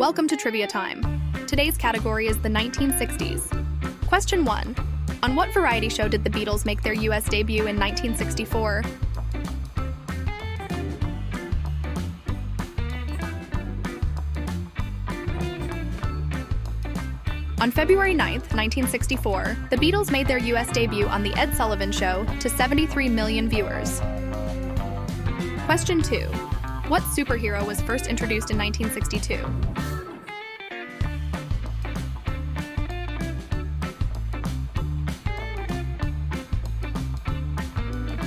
Welcome to Trivia Time. Today's category is the 1960s. Question 1. On what variety show did the Beatles make their US debut in 1964? On February 9th, 1964, the Beatles made their US debut on The Ed Sullivan Show to 73 million viewers. Question 2. What superhero was first introduced in 1962?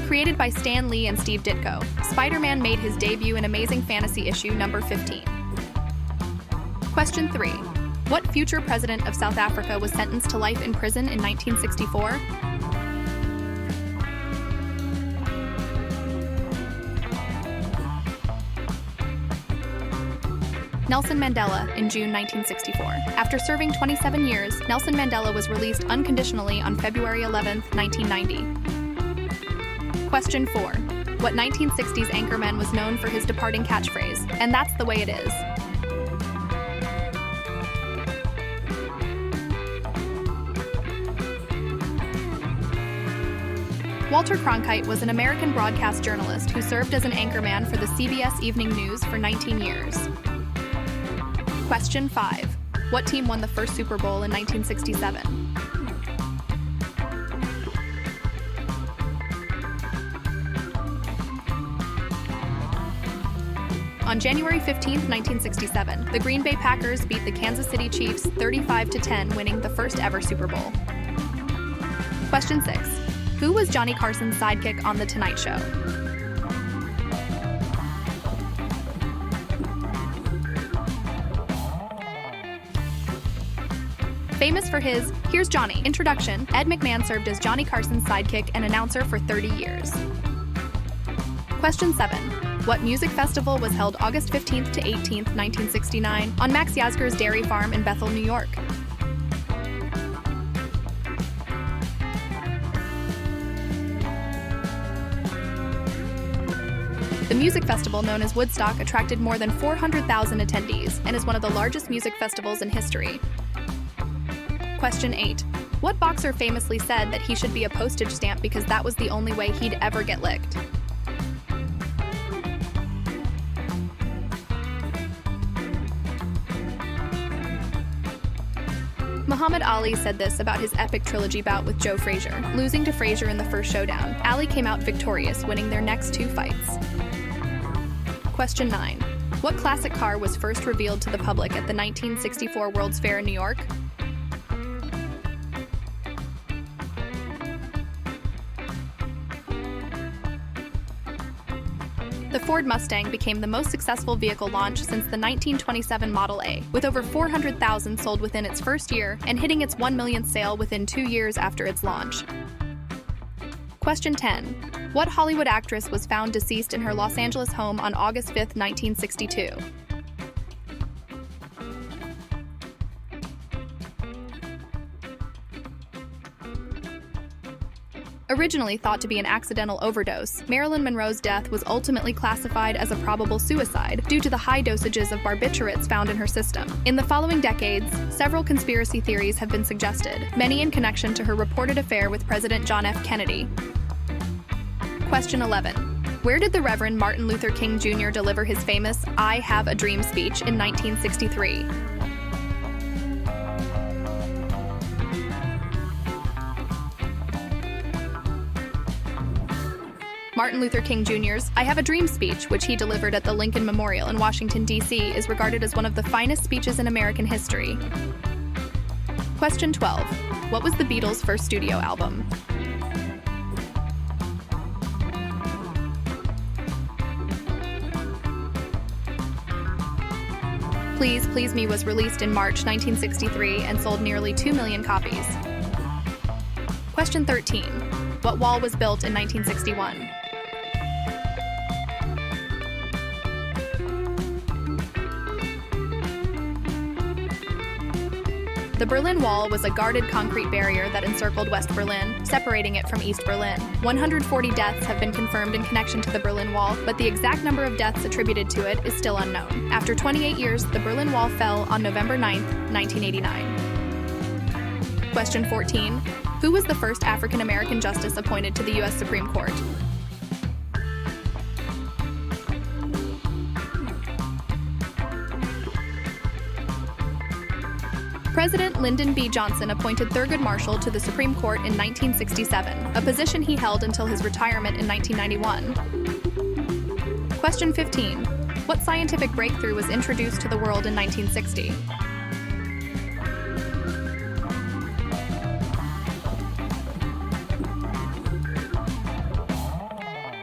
Created by Stan Lee and Steve Ditko, Spider-Man made his debut in Amazing Fantasy issue number 15. Question 3. What future president of South Africa was sentenced to life in prison in 1964? Nelson Mandela in June 1964. After serving 27 years, Nelson Mandela was released unconditionally on February 11, 1990. Question 4. What 1960s anchorman was known for his departing catchphrase, "And that's the way it is"? Walter Cronkite was an American broadcast journalist who served as an anchorman for the CBS Evening News for 19 years. Question 5. What team won the first Super Bowl in 1967? On January 15, 1967, the Green Bay Packers beat the Kansas City Chiefs 35-10, winning the first ever Super Bowl. Question 6. Who was Johnny Carson's sidekick on The Tonight Show? Famous for his "Here's Johnny" introduction, Ed McMahon served as Johnny Carson's sidekick and announcer for 30 years. Question 7. What music festival was held August 15th to 18th, 1969, on Max Yasgur's dairy farm in Bethel, New York? The music festival known as Woodstock attracted more than 400,000 attendees and is one of the largest music festivals in history. Question 8. What boxer famously said that he should be a postage stamp because that was the only way he'd ever get licked? Muhammad Ali said this about his epic trilogy bout with Joe Frazier. Losing to Frazier in the first showdown, Ali came out victorious, winning their next 2 fights. Question 9. What classic car was first revealed to the public at the 1964 World's Fair in New York? The Ford Mustang became the most successful vehicle launch since the 1927 Model A, with over 400,000 sold within its first year and hitting its 1 millionth sale within 2 years after its launch. Question 10. What Hollywood actress was found deceased in her Los Angeles home on August 5, 1962? Originally thought to be an accidental overdose, Marilyn Monroe's death was ultimately classified as a probable suicide due to the high dosages of barbiturates found in her system. In the following decades, several conspiracy theories have been suggested, many in connection to her reported affair with President John F. Kennedy. Question 11. Where did the Reverend Martin Luther King Jr. deliver his famous "I Have a Dream" speech in 1963? Martin Luther King Jr.'s "I Have a Dream" speech, which he delivered at the Lincoln Memorial in Washington, D.C., is regarded as one of the finest speeches in American history. Question 12. What was the Beatles' first studio album? Please Please Me was released in March 1963 and sold nearly 2 million copies. Question 13. What wall was built in 1961? The Berlin Wall was a guarded concrete barrier that encircled West Berlin, separating it from East Berlin. 140 deaths have been confirmed in connection to the Berlin Wall, but the exact number of deaths attributed to it is still unknown. After 28 years, the Berlin Wall fell on November 9, 1989. Question 14. Who was the first African American justice appointed to the U.S. Supreme Court? President Lyndon B. Johnson appointed Thurgood Marshall to the Supreme Court in 1967, a position he held until his retirement in 1991. Question 15. What scientific breakthrough was introduced to the world in 1960?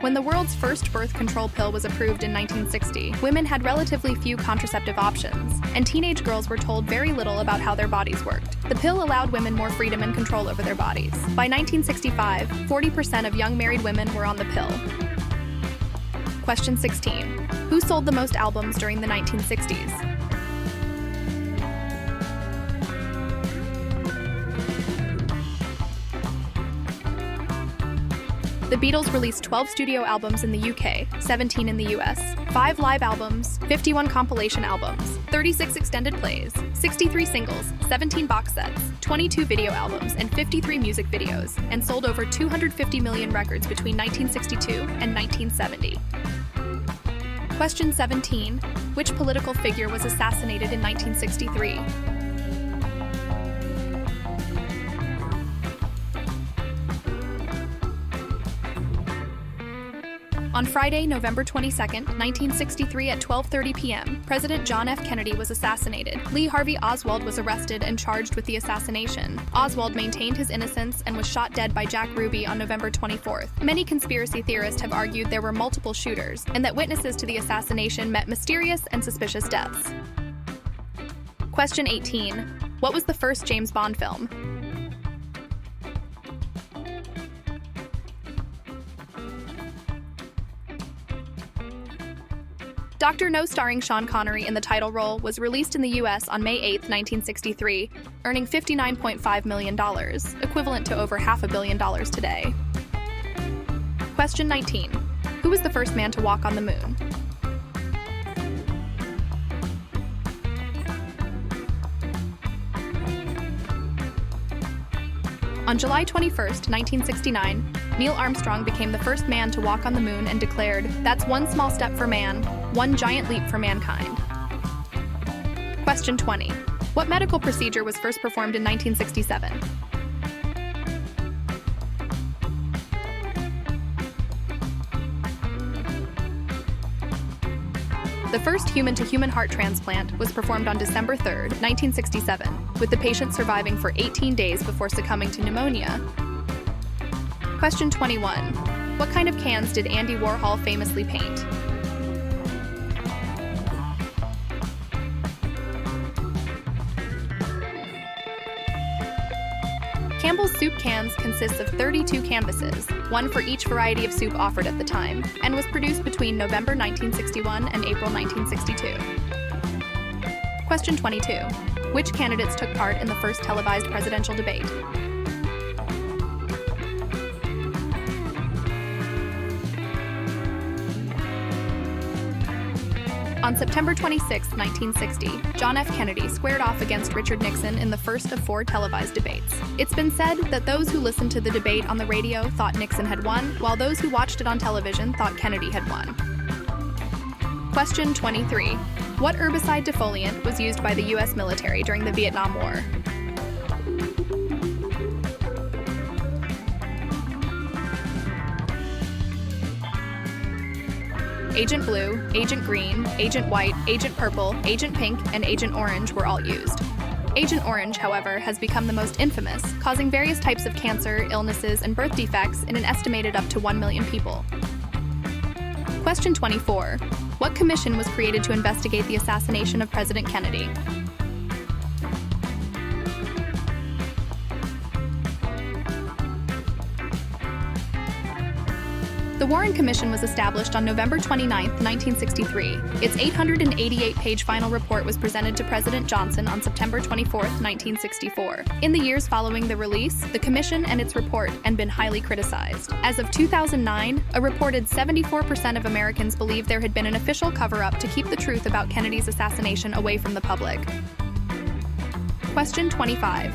When the world's first birth control pill was approved in 1960, women had relatively few contraceptive options, and teenage girls were told very little about how their bodies worked. The pill allowed women more freedom and control over their bodies. By 1965, 40% of young married women were on the pill. Question 16. Who sold the most albums during the 1960s? The Beatles released 12 studio albums in the UK, 17 in the US, 5 live albums, 51 compilation albums, 36 extended plays, 63 singles, 17 box sets, 22 video albums, and 53 music videos, and sold over 250 million records between 1962 and 1970. Question 17. Which political figure was assassinated in 1963? On Friday, November 22, 1963 at 12:30 p.m., President John F. Kennedy was assassinated. Lee Harvey Oswald was arrested and charged with the assassination. Oswald maintained his innocence and was shot dead by Jack Ruby on November 24th. Many conspiracy theorists have argued there were multiple shooters, and that witnesses to the assassination met mysterious and suspicious deaths. Question 18. What was the first James Bond film? Dr. No, starring Sean Connery in the title role, was released in the U.S. on May 8, 1963, earning $59.5 million, equivalent to over $500 million today. Question 19. Who was the first man to walk on the moon? On July 21, 1969, Neil Armstrong became the first man to walk on the moon and declared, "That's one small step for man, one giant leap for mankind." Question 20. What medical procedure was first performed in 1967? The first human-to-human heart transplant was performed on December 3, 1967, with the patient surviving for 18 days before succumbing to pneumonia. Question 21. What kind of cans did Andy Warhol famously paint? Campbell's soup cans consists of 32 canvases, one for each variety of soup offered at the time, and was produced between November 1961 and April 1962. Question 22. Which candidates took part in the first televised presidential debate? On September 26, 1960, John F. Kennedy squared off against Richard Nixon in the first of 4 televised debates. It's been said that those who listened to the debate on the radio thought Nixon had won, while those who watched it on television thought Kennedy had won. Question 23. What herbicide defoliant was used by the U.S. military during the Vietnam War? Agent Blue, Agent Green, Agent White, Agent Purple, Agent Pink, and Agent Orange were all used. Agent Orange, however, has become the most infamous, causing various types of cancer, illnesses, and birth defects in an estimated up to 1 million people. Question 24. What commission was created to investigate the assassination of President Kennedy? The Warren Commission was established on November 29, 1963. Its 888-page final report was presented to President Johnson on September 24, 1964. In the years following the release, the Commission and its report had been highly criticized. As of 2009, a reported 74% of Americans believed there had been an official cover-up to keep the truth about Kennedy's assassination away from the public. Question 25.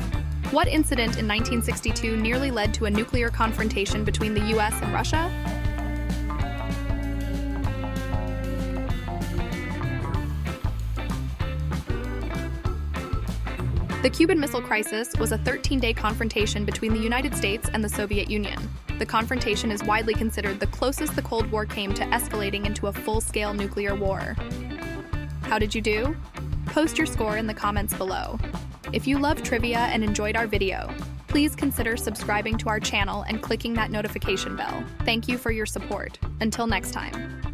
What incident in 1962 nearly led to a nuclear confrontation between the US and Russia? The Cuban Missile Crisis was a 13-day confrontation between the United States and the Soviet Union. The confrontation is widely considered the closest the Cold War came to escalating into a full-scale nuclear war. How did you do? Post your score in the comments below. If you love trivia and enjoyed our video, please consider subscribing to our channel and clicking that notification bell. Thank you for your support. Until next time.